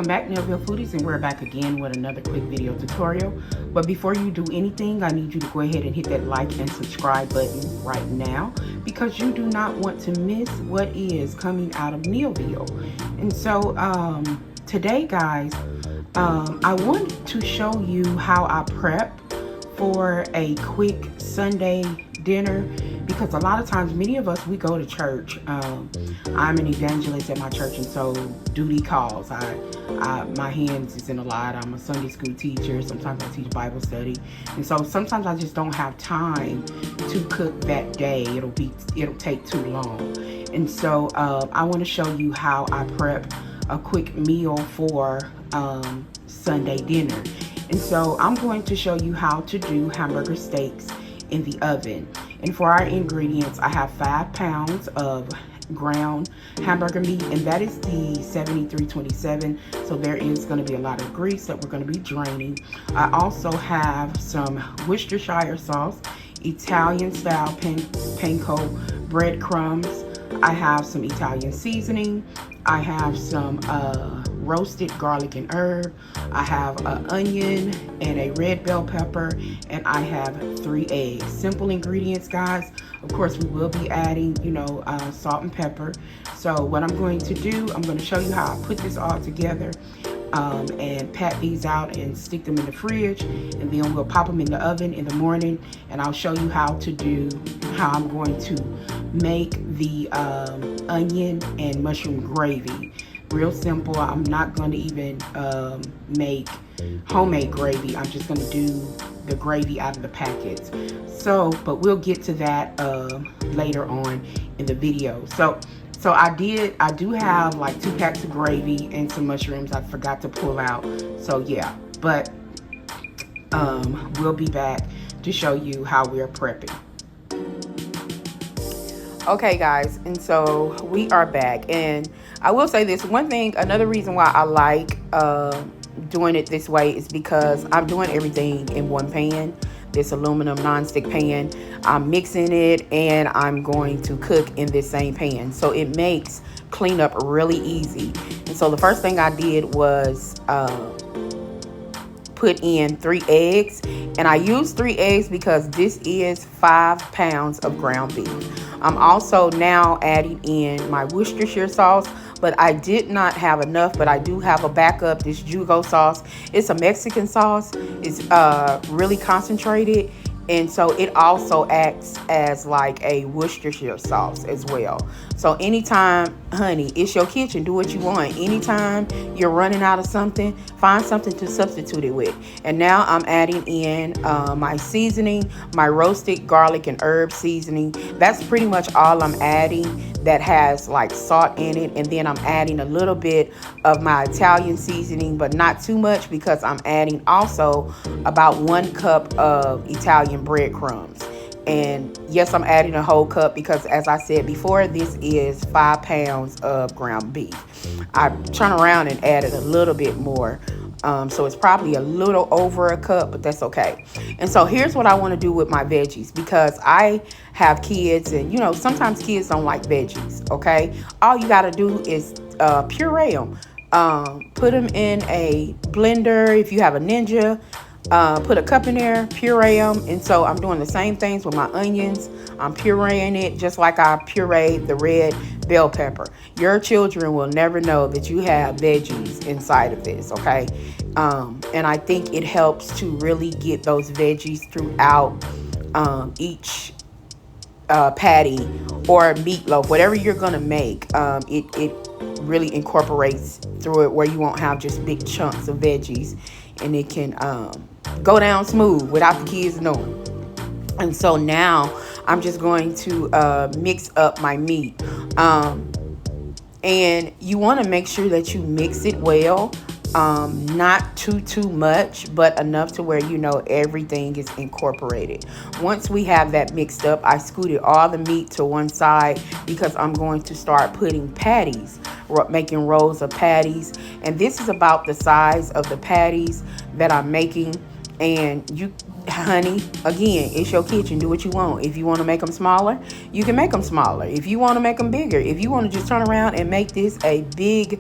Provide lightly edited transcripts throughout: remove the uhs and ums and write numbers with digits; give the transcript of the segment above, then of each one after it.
Welcome back, Neville Foodies, and we're back again with another quick video tutorial. But before you do anything, I need you to go ahead and hit that like and subscribe button right now, because you do not want to miss what is coming out of Neville. And so today, guys, I want to show you how I prep for a quick Sunday dinner, because a lot of times many of us, we go to church. I'm an evangelist at my church, and so duty calls. My hands is in a lot. I'm a Sunday school teacher. Sometimes I teach Bible study, and so sometimes I just don't have time to cook that day. It'll take too long, and so I want to show you how I prep a quick meal for Sunday dinner. And so I'm going to show you how to do hamburger steaks in the oven. And for our ingredients, I have 5 pounds of ground hamburger meat, and that is the 7327. So there is going to be a lot of grease that we're going to be draining. I also have some Worcestershire sauce, Italian style panko breadcrumbs. I have some Italian seasoning. I have some roasted garlic and herb. I have an onion and a red bell pepper, and I have 3 eggs. Simple ingredients, guys. Of course, we will be adding, salt and pepper. So what I'm going to do, I'm going to show you how I put this all together and pat these out and stick them in the fridge, and then we'll pop them in the oven in the morning, and I'll show you how I'm going to make the onion and mushroom gravy. Real simple. I'm not going to even make homemade gravy. I'm just going to do the gravy out of the packets. So, but we'll get to that later on in the video. So I do have like 2 packs of gravy and some mushrooms I forgot to pull out. So yeah, but we'll be back to show you how we're prepping. Okay, guys, and so we are back, and I will say this one thing. Another reason why I like doing it this way is because I'm doing everything in one pan, this aluminum non-stick pan. I'm mixing it, and I'm going to cook in this same pan, so it makes cleanup really easy. And so the first thing I did was put in 3 eggs, and I used 3 eggs because this is 5 pounds of ground beef. I'm also now adding in my Worcestershire sauce, but I did not have enough, but I do have a backup, this Jugo sauce. It's a Mexican sauce. It's really concentrated, and so it also acts as like a Worcestershire sauce as well. So anytime, honey, it's your kitchen, do what you want. Anytime you're running out of something, find something to substitute it with. And now I'm adding in my seasoning, my roasted garlic and herb seasoning. That's pretty much all I'm adding that has like salt in it. And then I'm adding a little bit of my Italian seasoning, but not too much, because I'm adding also about 1 cup of Italian breadcrumbs. And yes, I'm adding a whole cup because, as I said before, this is 5 pounds of ground beef. I turn around and added a little bit more. So it's probably a little over a cup, but that's okay. And so here's what I want to do with my veggies, because I have kids, and sometimes kids don't like veggies. Okay, all you got to do is puree them. Put them in a blender. If you have a Ninja, put a cup in there, puree them. And so I'm doing the same things with my onions. I'm pureeing it just like I pureed the red bell pepper. Your children will never know that you have veggies inside of this, okay? And I think it helps to really get those veggies throughout each patty or meatloaf, whatever you're gonna make. It really incorporates through it where you won't have just big chunks of veggies, and it can go down smooth without the kids knowing. And so now I'm just going to mix up my meat. And you want to make sure that you mix it well. Not too much, but enough to where everything is incorporated. Once we have that mixed up, I scooted all the meat to one side, because I'm going to start putting patties, making rolls of patties. And this is about the size of the patties that I'm making. And you, honey, again, it's your kitchen, do what you want. If you want to make them smaller, you can make them smaller. If you want to make them bigger, if you want to just turn around and make this a big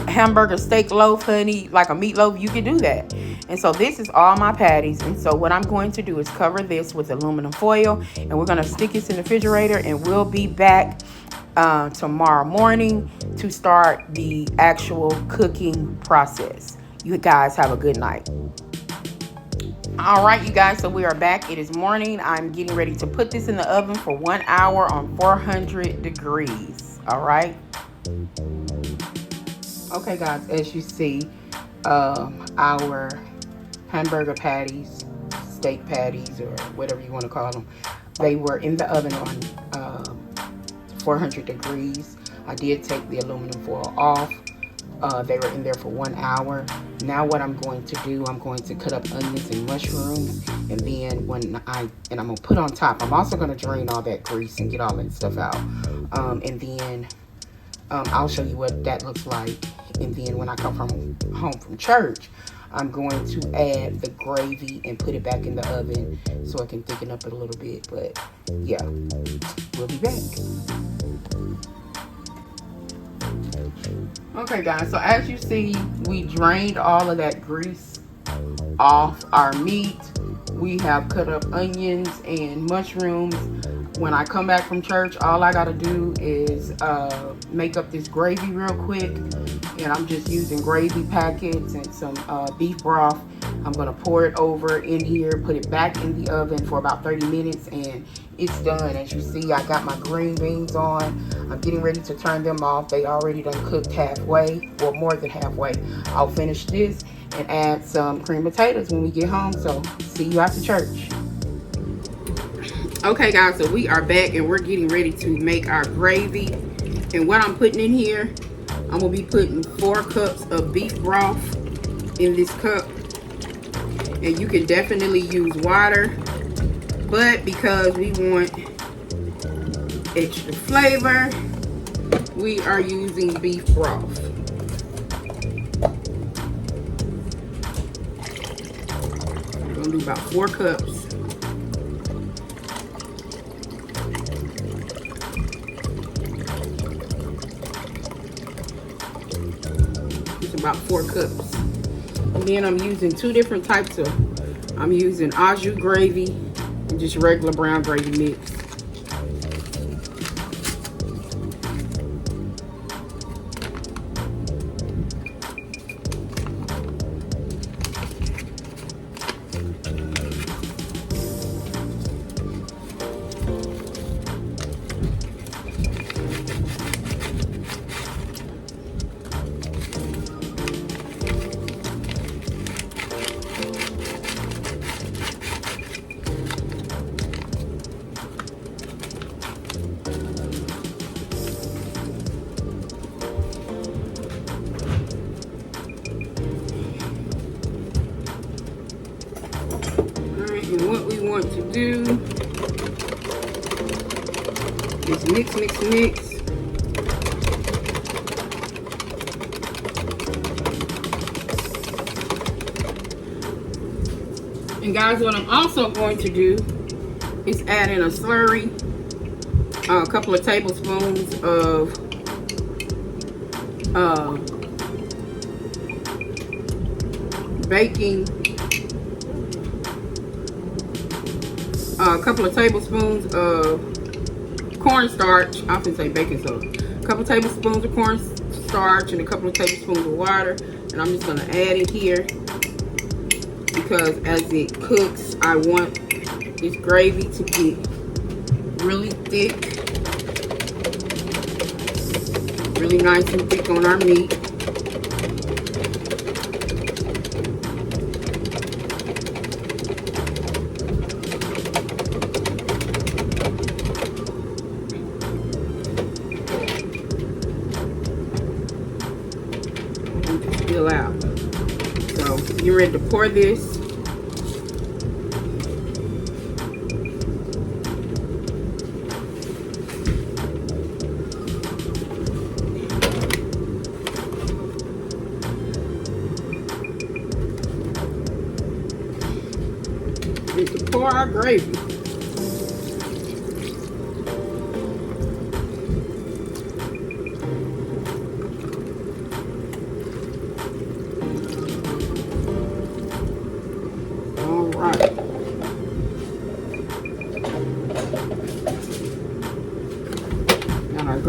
hamburger steak loaf, honey, like a meatloaf, you can do that. And so this is all my patties. And so what I'm going to do is cover this with aluminum foil, and we're going to stick this in the refrigerator, and we'll be back tomorrow morning to start the actual cooking process. You guys have a good night. All right, you guys, so we are back. It is morning. I'm getting ready to put this in the oven for 1 hour on 400 degrees. All right. Okay, guys, as you see, our hamburger patties, steak patties, or whatever you want to call them, they were in the oven on 400 degrees. I did take the aluminum foil off. They were in there for 1 hour. Now what I'm going to do, I'm going to cut up onions and mushrooms, and then I'm gonna put on top. I'm also gonna drain all that grease and get all that stuff out. And then I'll show you what that looks like. And then when I come home from church, I'm going to add the gravy and put it back in the oven so I can thicken up it a little bit. But yeah, we'll be back. Okay, guys, so as you see, we drained all of that grease off our meat. We have cut up onions and mushrooms. When I come back from church, all I gotta do is make up this gravy real quick. And I'm just using gravy packets and some beef broth. I'm gonna pour it over in here, put it back in the oven for about 30 minutes, and it's done. As you see, I got my green beans on. I'm getting ready to turn them off. They already done cooked halfway, or more than halfway. I'll finish this and add some cream potatoes when we get home. So see you after church. Okay, guys, so we are back and we're getting ready to make our gravy. And what I'm putting in here, I'm gonna be putting 4 cups of beef broth in this cup. And you can definitely use water, but because we want extra flavor, we are using beef broth. I'm gonna do about 4 cups. It's about 4 cups. And then I'm using 2 different types of, I'm using au jus gravy and just regular brown gravy mix. And what we want to do is mix, mix, mix. And guys, what I'm also going to do is add in a slurry, a couple of tablespoons of baking, a couple of tablespoons of cornstarch. I often say baking soda. A couple of tablespoons of cornstarch and a couple of tablespoons of water. And I'm just going to add it here because as it cooks, I want this gravy to get really thick, really nice and thick on our meat. Out. So you're ready to pour this. Ready to pour our gravy.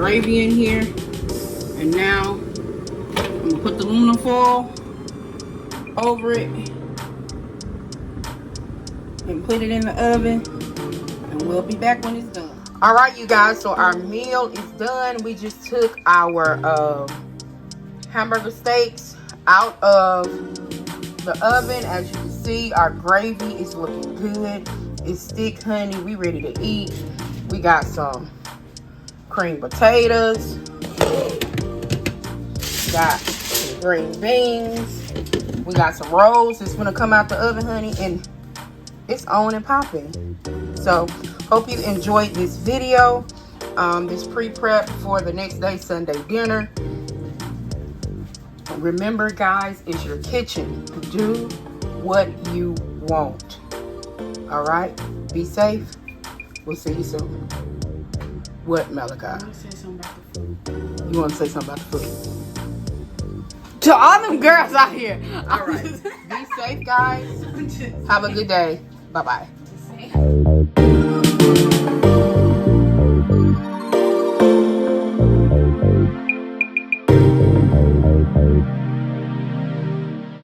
gravy in here. And now I'm gonna put the aluminum foil over it and put it in the oven, and we'll be back when it's done. All right, you guys, so our meal is done. We just took our hamburger steaks out of the oven. As you can see, our gravy is looking good. It's thick, honey. We ready to eat. We got some cream potatoes. Got some green beans. We got some rolls that's gonna come out the oven, honey, and it's on and popping. So hope you enjoyed this video, this pre-prep for the next day Sunday dinner. Remember, guys, it's your kitchen. Do what you want. All right, be safe. We'll see you soon. What, Malachi? I want to say something about the food. You want to say something about the food? To all them girls out here. All right. Be safe, guys. Have a good day. Bye-bye.